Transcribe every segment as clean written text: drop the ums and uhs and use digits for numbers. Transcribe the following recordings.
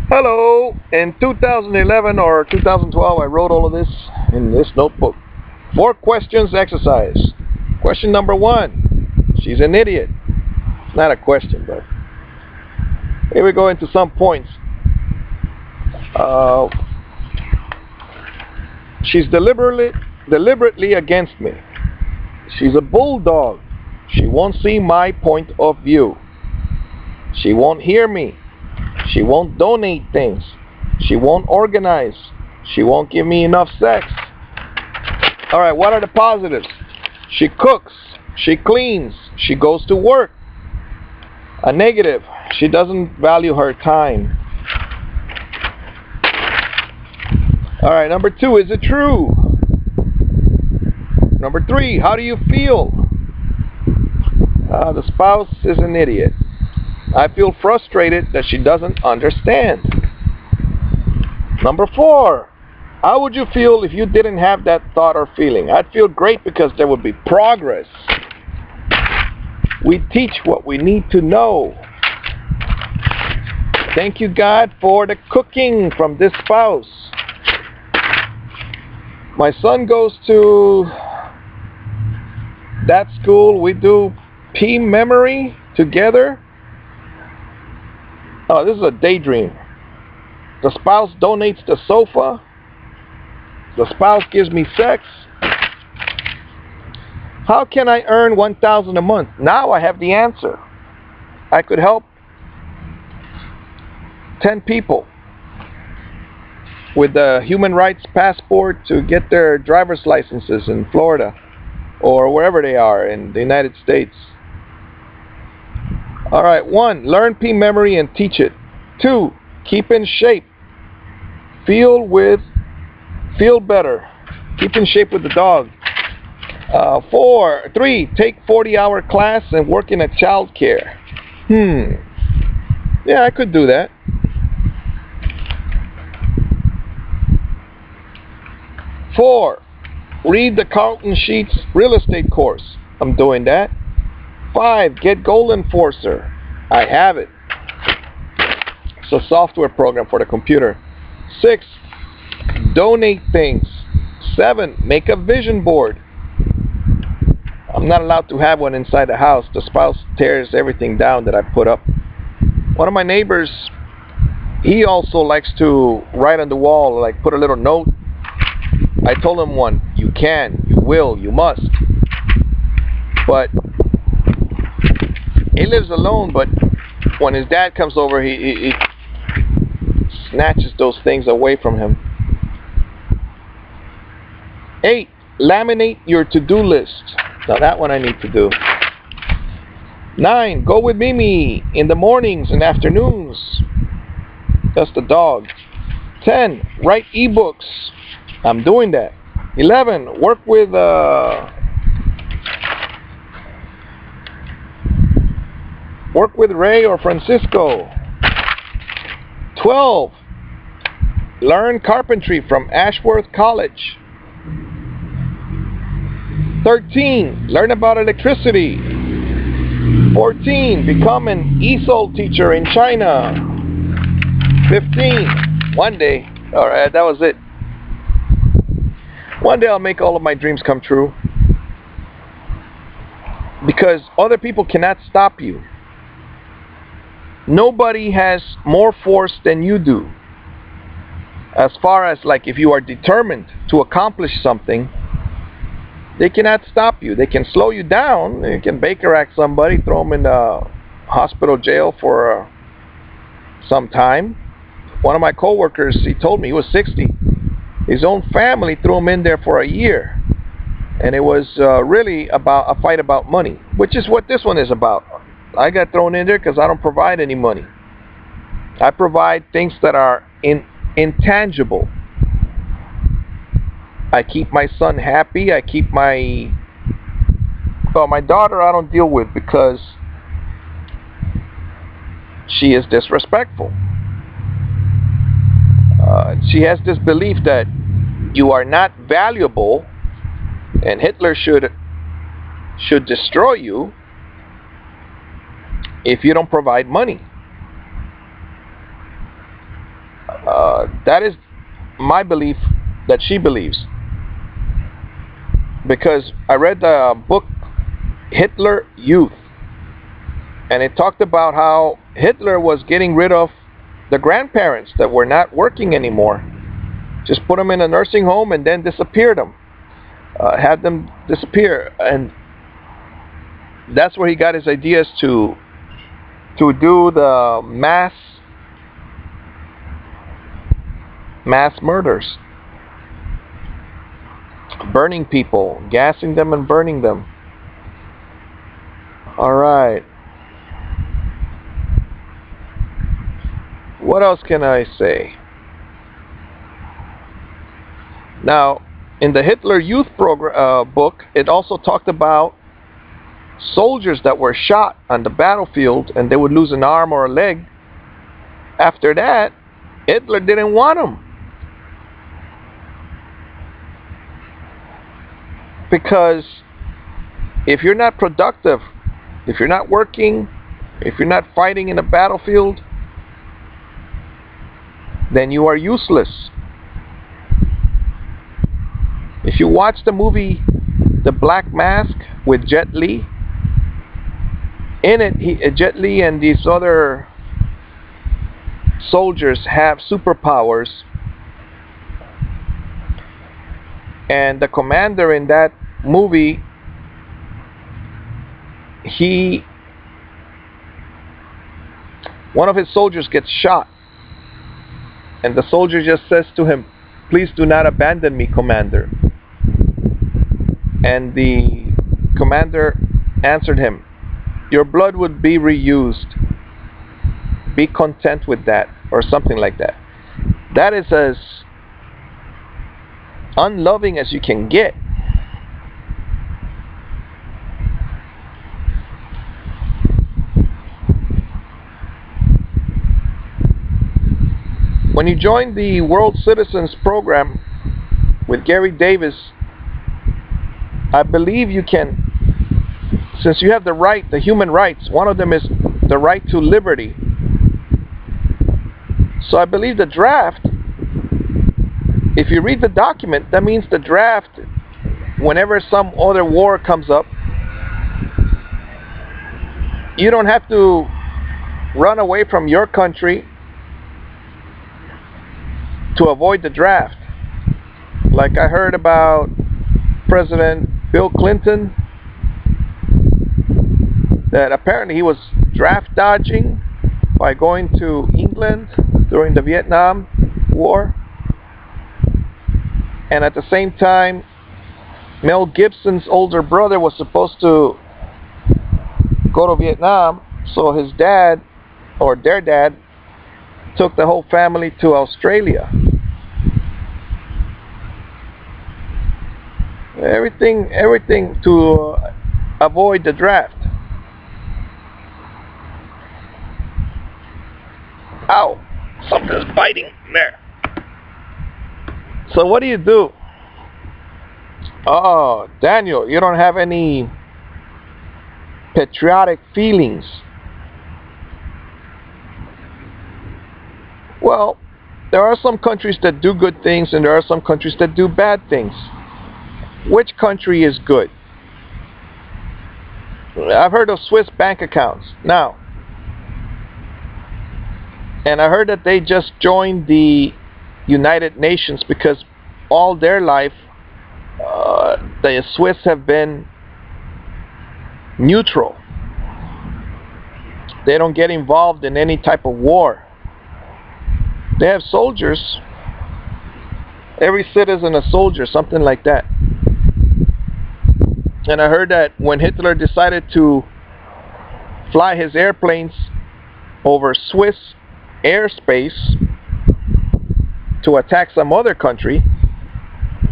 Hello! In 2011 or 2012, I wrote all of this in this notebook. 4 questions exercise. Question number 1. She's an idiot. It's not a question, but here we go into some points. She's deliberately against me. She's a bulldog. She won't see my point of view. She won't hear me. She won't donate things. She won't organize. She won't give me enough sex. Alright, what are the positives? She cooks. She cleans. She goes to work. A negative, she doesn't value her time. Alright, number 2, is it true? Number 3, how do you feel? The spouse is an idiot. I feel frustrated that she doesn't understand. Number 4, how would you feel if you didn't have that thought or feeling? I'd feel great because there would be progress. We teach what we need to know. Thank you, God, for the cooking from this spouse. My son goes to that school. We do P memory together. Oh, this is a daydream. The spouse donates the sofa. The spouse gives me sex. How can I earn $1,000 a month? Now I have the answer. I could help 10 people with the human rights passport to get their driver's licenses in Florida or wherever they are in the United States. Alright, 1, learn P memory and teach it. 2, keep in shape. Feel better. Keep in shape with the dog. 3, take 40-hour class and work in a child care. Yeah, I could do that. 4, read the Carlton Sheets real estate course. I'm doing that. 5, get Goal Enforcer. I have it. It's a software program for the computer. 6, donate things. 7, make a vision board. I'm not allowed to have one inside the house. The spouse tears everything down that I put up. One of my neighbors, he also likes to write on the wall, like put a little note. I told him one, you can, you will, you must. But he lives alone, but when his dad comes over, he snatches those things away from him. 8, laminate your to-do list. Now that one I need to do. 9, go with Mimi in the mornings and afternoons. That's the dog. 10, write ebooks. I'm doing that. 11, work with Ray or Francisco. 12, learn carpentry from Ashworth College. 13, learn about electricity. 14, become an ESOL teacher in China. 15, one day. Alright, that was it. One day I'll make all of my dreams come true. Because other people cannot stop you. Nobody has more force than you do. As far as like if you are determined to accomplish something, they cannot stop you. They can slow you down. You can Baker Act somebody, throw them in the hospital jail for some time. One of my coworkers, he told me he was 60. His own family threw him in there for a year. And it was really about a fight about money, which is what this one is about. I got thrown in there because I don't provide any money. I provide things that are intangible. I keep my son happy. I keep my daughter I don't deal with because she is disrespectful. She has this belief that you are not valuable and Hitler should destroy you if you don't provide money. That is my belief that she believes. Because I read the book Hitler Youth, and it talked about how Hitler was getting rid of the grandparents that were not working anymore. Just put them in a nursing home and then disappeared them. Had them disappear. And that's where he got his ideas to do the mass murders. Burning people, gassing them and burning them. Alright. What else can I say? Now, in the Hitler Youth book, it also talked about soldiers that were shot on the battlefield and they would lose an arm or a leg. After that, Hitler didn't want them. Because if you're not productive, if you're not working, if you're not fighting in a battlefield, then you are useless. If you watch the movie The Black Mask with Jet Li, in it, Jet Li and these other soldiers have superpowers, and the commander in that movie, one of his soldiers gets shot, and the soldier just says to him, "Please do not abandon me, Commander." And the commander answered him, "Your blood would be reused. Be content with that," or something like that. That is as unloving as you can get. When you join the World Citizens Program with Gary Davis, I believe you can, since you have the right, the human rights, one of them is the right to liberty. So I believe the draft, if you read the document, that means the draft, whenever some other war comes up, you don't have to run away from your country to avoid the draft. Like I heard about President Bill Clinton, that apparently he was draft dodging by going to England during the Vietnam War, and at the same time Mel Gibson's older brother was supposed to go to Vietnam, so his dad, or their dad, took the whole family to Australia. Everything to avoid the draft. Ow! Something's biting there. So what do? Oh, Daniel, you don't have any patriotic feelings. Well, there are some countries that do good things and there are some countries that do bad things. Which country is good? I've heard of Swiss bank accounts now, and I heard that they just joined the United Nations because all their life the Swiss have been neutral. They don't get involved in any type of war. They have soldiers. Every citizen a soldier, something like that. And I heard that when Hitler decided to fly his airplanes over Swiss airspace to attack some other country,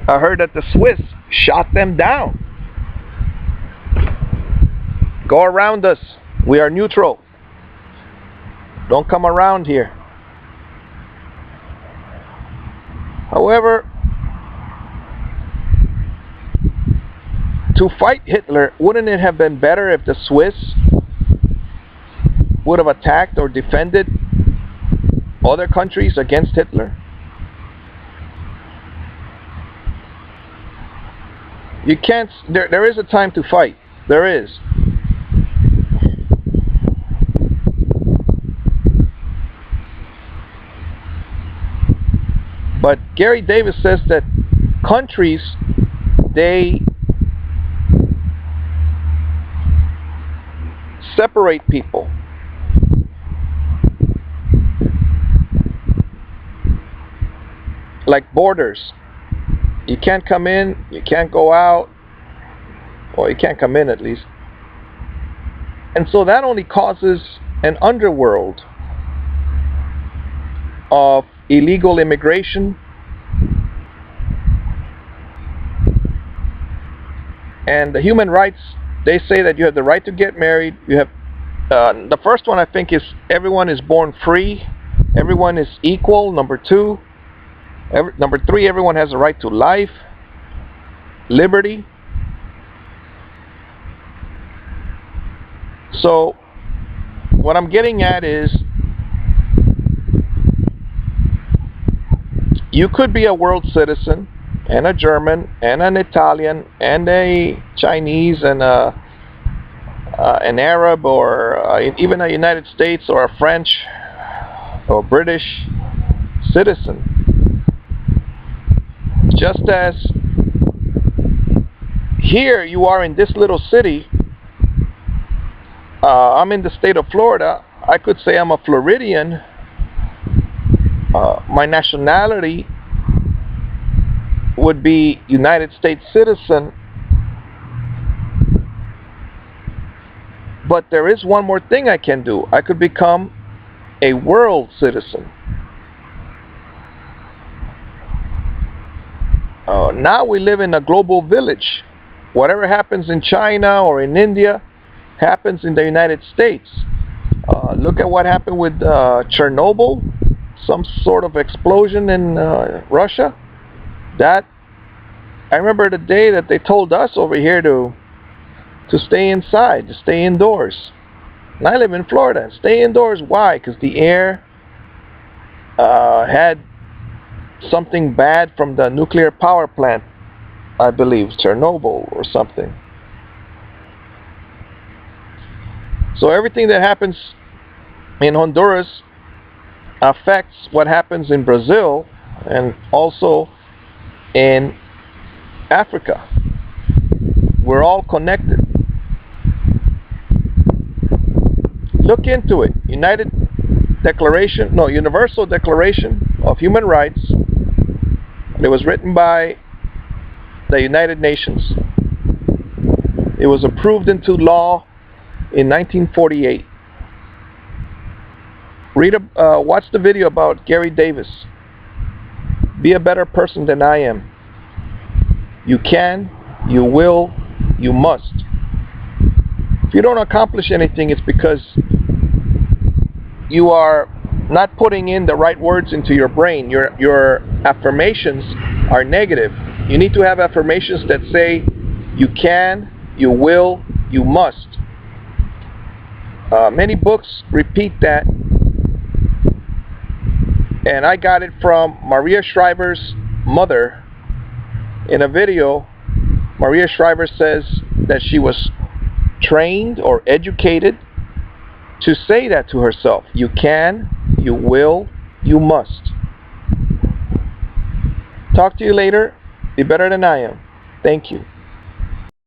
I heard that the Swiss shot them down. Go around us. We are neutral. Don't come around here. However, to fight Hitler, wouldn't it have been better if the Swiss would have attacked or defended other countries against Hitler? You can't. There is a time to fight. There is. But Gary Davis says that countries, they separate people. Like borders. You can't come in, you can't go out. Well, you can't come in at least. And so that only causes an underworld of illegal immigration and the human rights. They say that you have the right to get married. You have the first one, I think, is everyone is born free, everyone is equal. Number two, number three, everyone has a right to life, liberty. So what I'm getting at is, you could be a world citizen, and a German, and an Italian, and a Chinese, and an Arab, or even a United States, or a French, or British citizen. Just as here you are in this little city, I'm in the state of Florida, I could say I'm a Floridian. My nationality would be United States citizen. But there is one more thing I can do. I could become a world citizen. Now we live in a global village. Whatever happens in China or in India happens in the United States. Look at what happened with Chernobyl, some sort of explosion in Russia. That, I remember the day that they told us over here to stay inside, to stay indoors. And I live in Florida. Stay indoors. Why? Because the air had something bad from the nuclear power plant, I believe, Chernobyl or something. So everything that happens in Honduras affects what happens in Brazil and also in Africa. We're all connected. Look into it. Universal Declaration of Human Rights. It was written by the United Nations. It was approved into law in 1948. Watch the video about Gary Davis. Be a better person than I am. You can, you will, you must. If you don't accomplish anything, it's because you are not putting in the right words into your brain. Your affirmations are negative. You need to have affirmations that say you can, you will, you must. Many books repeat that, and I got it from Maria Shriver's mother. In a video, Maria Shriver says that she was trained or educated to say that to herself. You can, you will, you must. Talk to you later. Be better than I am. Thank you.